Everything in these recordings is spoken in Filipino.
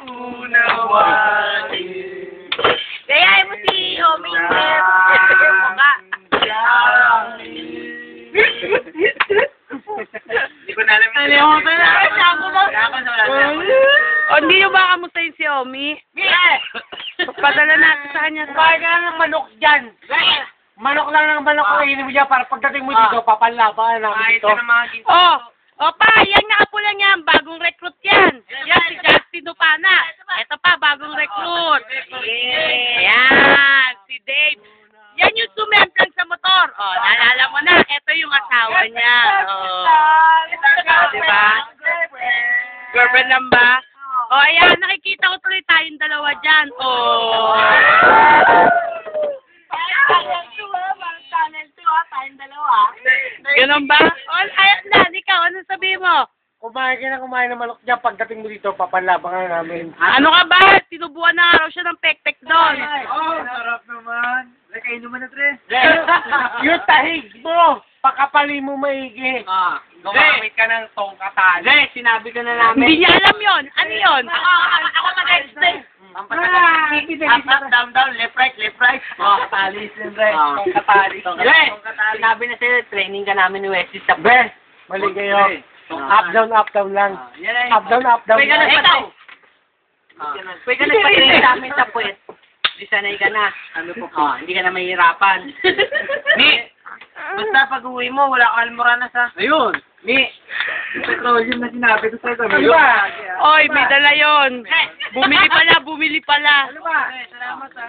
Unawain. Kaya mo si Omi. Hindi ko na alam. Nalimutan na. O, hindi nyo ba kamustahin si Omi? Padala natin sa kanya. Kaya ka lang ng manok dyan. Manok lang ng manok ang iinin mo dyan para pagdating mo dito, papalaban namin dito. Oh, opa, yan nga po lang yan. Bagong recruit yan. Yan, si Justin Dupana. Ito pa, bagong recruit. Ayan, si Dave. Yan yung sumemplang sa motor. Oh, naalala mo na, ito yung asawa niya. Oh. Diba? Girlfriend lang ba? Oh, ayan, nakikita ko tuloy tayong dalawa dyan. Oh. Ganun ba? Oh, ayos na, ikaw, ano sabihin mo? Kumain ka na kumain ng manok dyan, pagdating mo dito, papalaban ka namin. Ano ka ba? Sinubuan na nga raw siya ng pek-pek doon. Oh, sarap naman. Kainin mo na, Tre. Yung tahig mo, pakapalin mo maigi. Gumamit ka ng tongkatan. Sinabi ka na namin. Hindi niya alam yon. Ano yon? Ako mag-explain. Up, down, left, right. Katalis din, Tre. Katalis. Sinabi na sa'yo, training ka namin ni Wesley sa best. Mali kayo. Up, down lang. Up, down lang. Pwede ka nagpatrain. Pwede ka nagpatrain sa amin sa puwet. Di sanay ka na. Ano po? Hindi ka na mahihirapan. Mi, basta pag uwi mo, wala kang almoranas, ha? Ayun. Mi, petroleum na sinabi ko sa'yo. Ano ba? Oy, may dala yon. Bumili pala. Ano ba? Salamat, ha?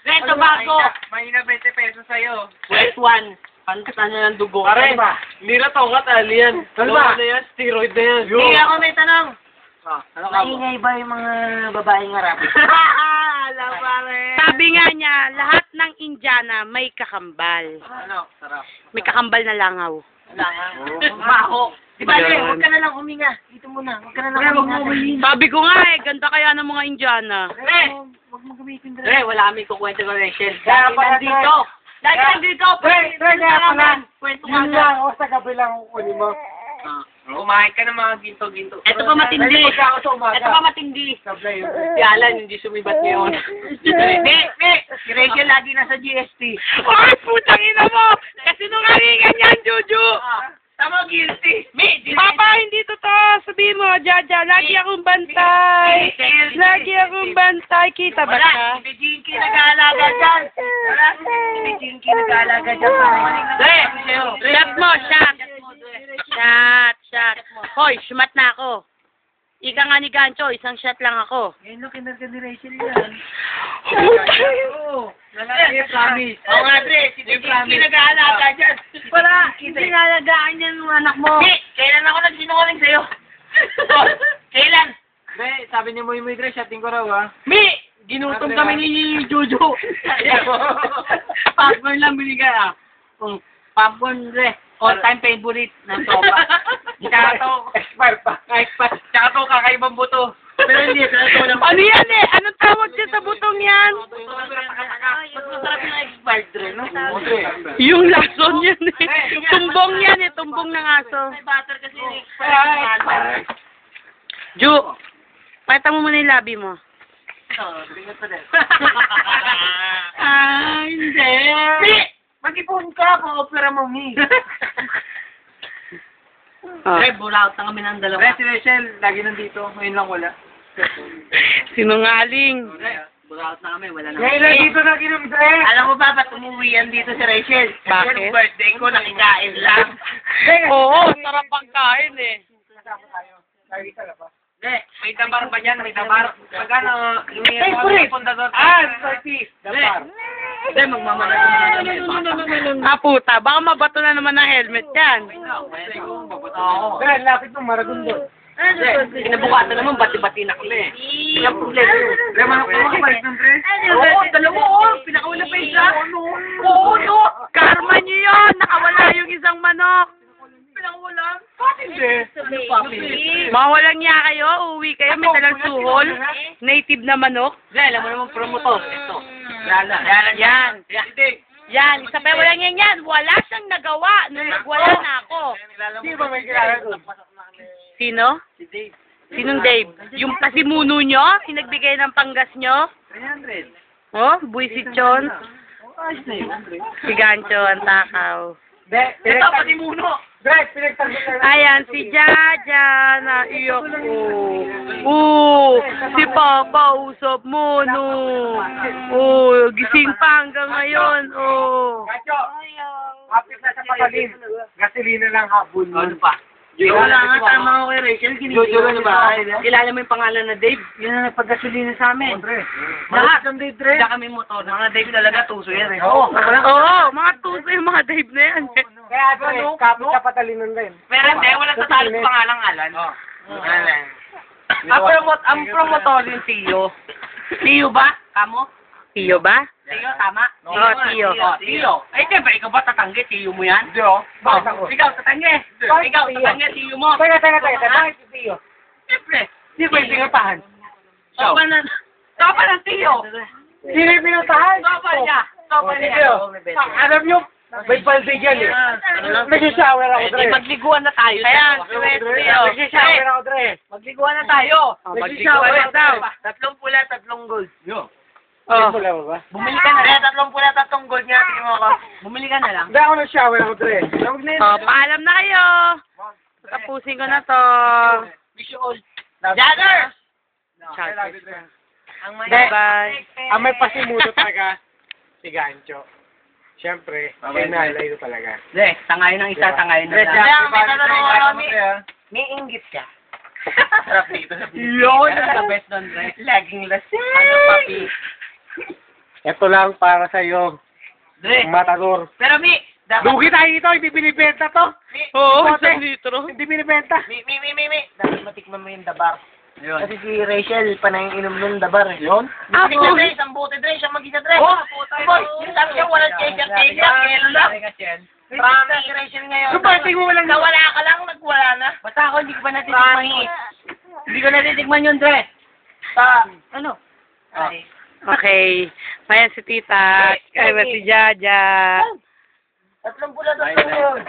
Reto bago. Mahina 20 pesos sa'yo. Wet one. Pantas na ng dugo. Pare, Ano ba? hindi na tongat, alien. Ano ba? Ano yan? Steroid na yan. Hindi ako may tanong. Ano ka mo? Maingay ba yung mga babaeng harap? Alam, pare. Sabi nga niya, lahat ng Indiana may kakambal. Ano? Sarap. May kakambal na langaw. Baho. Di ba, Yan. huwag ka na lang huminga. Dito muna. Huwag ka na lang huminga. Sabi ko nga ganda kaya ng mga Indiana. Huwag mo gamitin dre. Wala kami kukwento ko, Rachel. Kaya Lagi pala, nandito. Lagi Kaya- nandito. Kaya pala. Kwento ka Yun na. lang, o sa gabi lang kukunin mo. Kumain ka ng mga ginto-ginto. Ito pa matindi. Nalipag ako sa umaga. Ito pa matindi. Sablay yun. Si Alan, hindi sumibat ngayon. Si Rachel lagi nasa GST. Ay, putang ina mo! Kasi nungalingan yan, Juju! Tama, guilty. Papa, hindi totoo. Sabihin mo, Jaja, lagi akong bantay. Lagi akong bantay. Kita ba Wala, ka? si Jinky nag-aalaga dyan. Wala, si Jinky nag-aalaga dyan. Shot mo, shot. Shot. Hoy, shumat na ako. Ika nga ni Gancho, isang shot lang ako. Ngayon lang kinarga ni Rachel yan. Oo. Lalaki, promise. Oo nga, Dre, si Jinky nag-aalaga dyan. Wala, pinalagaan yan ng anak mo. Kailan ako nagsinungaling sa'yo? Kailan? Be, sabi ni Muy Muy, Dre, shotting ko raw, ha? Ginutom kami ni Jojo. Popcorn lang binigay Popcorn, Dre. All-time favorite ng sopa. Tsaka to, expert pa. Expert. Tsaka to, kakaibang buto. Pero hindi, pero ito lang. Ano yan eh? Anong tawag dyan sa butong yan? Mas masarap yung expired, Dre, no? Yung lason yan eh. Tumbong yan eh. Tumbong ng aso. May butter kasi yung expired. Ju, pakita mo muna yung labi mo. Bingat pa din. Hindi. Mag-ipon ka, pa-opera mo, Mi. Dre, bulaot na kami ng dalawa. Dre, si Rachel, lagi nandito. Ngayon lang wala. Sinungaling. Bulaot na kami, wala na. Ngayon lang dito naginom, Dre. Alam mo ba, ba't umuwi yan dito si Rachel? Bakit? Yung birthday ko, nakikain lang. Oo, sarap pagkain eh. Lagi ka na ba? Dre, May dabar ba yan? May dabar? Magkano? Favorite. Fundador. Sortis. Dapar. Dre, magmamalag mo na. Ah, puta. Baka mabato na naman ng helmet yan. Oo. Dre, lapit ng Maragondon. Kinabukasan naman, bati-bati na kami. Yung problema yun. Dre, manok na makabalik ng Dre. Oo, dalawa oo. Pinakauna pa isa. Oo, no. Karma nyo yun. Nakawala yung isang manok. Pinakawala. Hindi. Mga walang niya kayo. Uuwi kayo. May talang suhol. Native na manok. Dre, alam mo naman promotor. Ito. Yan. Hindi. Yan. Isa pa walang yan. Wala siyang nagawa. Nung nagwala na ako. Di ba may kilala doon? Sino? Si Dave. Sinong Dave? Yung pasimuno nyo? Yung nagbigay ng panggas nyo? 300. Oh, buwisit yun. Ayos na yun, Dre. Si Gancho, ang takaw. Ito, pati muno. Ayan, si Jaja, naiyak ko. Si Papa, usap mo, no. Gising pa hanggang ngayon, Kapit na sa patalim. Gasolina lang habon. Ano pa? Wala nga, tama ko kay Rachel. Jojo, ano ba? Kilala mo yung pangalan na Dave? Yun ang nagpagasolina sa amin. Lahat. Ng Dave, Dre. Wala kami motor. Mga Dave talaga, tuso yan eh. Oo. mga tuso yung mga Dave na yan. Kaya kapit sa patalinan rin. Pero hindi, wala sa talo sa pangalang Alan. Ang promotor yung Tio. Tio ba? Kamo? Tiyo ba? Tio, tama? Oo, Tio. Tio. Ay, di ba, ikaw ba tatanggi? Tio mo yan? Hindi oh. Bakit ako? Ikaw, tatanggi. Ikaw, tatanggi, Tio mo. Teka. Bakit si Tio? Siyempre. Hindi ko yung pinutahan. Sopa ng Tio. Sino yung pinutahan? Sopa niya. Sopa niya. Alam nyo, may paldig yan eh. Nag-shower ako, Dre. Magliguan na tayo. Kaya, Nag-shower ako, Dre. magliguan na tayo. Magliguan na daw. 3 pula, 3 gold. Wala ba? Bumili ka na rin. 3 pula, 3 gold nga. Tingin mo ako. Bumili ka na lang. Hindi ako nag-shower ako, Dre. Paalam na kayo. Tapusin ko na to. Wish you all. Jagger! Bye-bye. Ang may pasimuto talaga, si Gancho. Siyempre, kinalay ko talaga. Dre, tangayin ng isa, tangayin ng isa. Kaya, May tatanong ko lang, may inggit ka. Sarap dito. Yun! Ang the best doon, Dre. Laging lasing. Ano, papi? Ito lang para sa iyo, Dre. matador. Pero, Mi, dapat... Lugi tayo ito, hindi binibenta to. Oo, Bote, 1 litro. Hindi binibenta. Mi. Dapat matikman mo yung dabar. Kasi si Rachel, panay inom nun dabar eh. Yun? Ako! Dre, isang bote, Dre. Siyang mag-isa, Dre. Oh! Boy, yung sabi niya, walang chaser. Kailan lang. Marami si Rachel ngayon. So, parting mo walang... Nawala ka lang, nagwala na. Basta ako, hindi ko pa natitikman yun. Hindi ko natitikman yun, Dre. Ano? Ay. Okay. Ayan si Tita. Ayan si Jaja. 3 pula, 3 yun.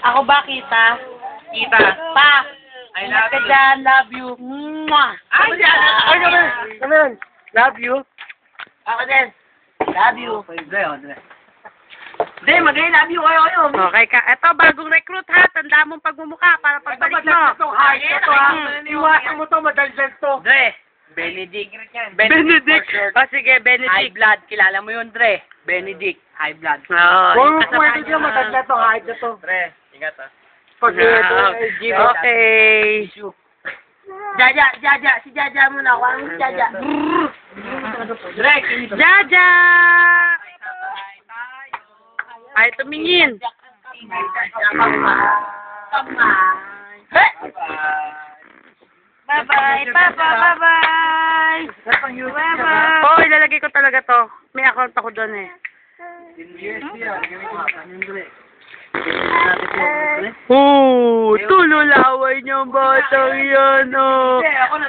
Ako ba, Kita? Kita. Pa! I love you. Dyan, love you. Mwah! Ako dyan. Ay, naman. Love you. Ako din. Love you. Dre. Dre, mag-love you kayo. Okay ka. Ito, bagong recruit ha. Tanda mong pagmumukha para pagbalik mo. Ito, ha. Ito, ha. Iwasan mo to, madaldal to. Dre. Benedict. Benedict. O sige, High Benedict. blood. Kilala mo yun, Dre. Benedict. High blood. Oo. Kung yung pwede kasama nyo, niya. madaldal to, hide na to. Dre, ingat ah. Pag ito, Jimmy. Okay. Jaja. Si Jaja muna. Kuha mo si Jaja. Dre, Jaja! Ay, tumingin. Bye-bye, Papa, bye-bye. Bye-bye. Oo, ilalagay ko talaga to. May account ako doon eh. Tululaway niyang batang yan, oh. Ako na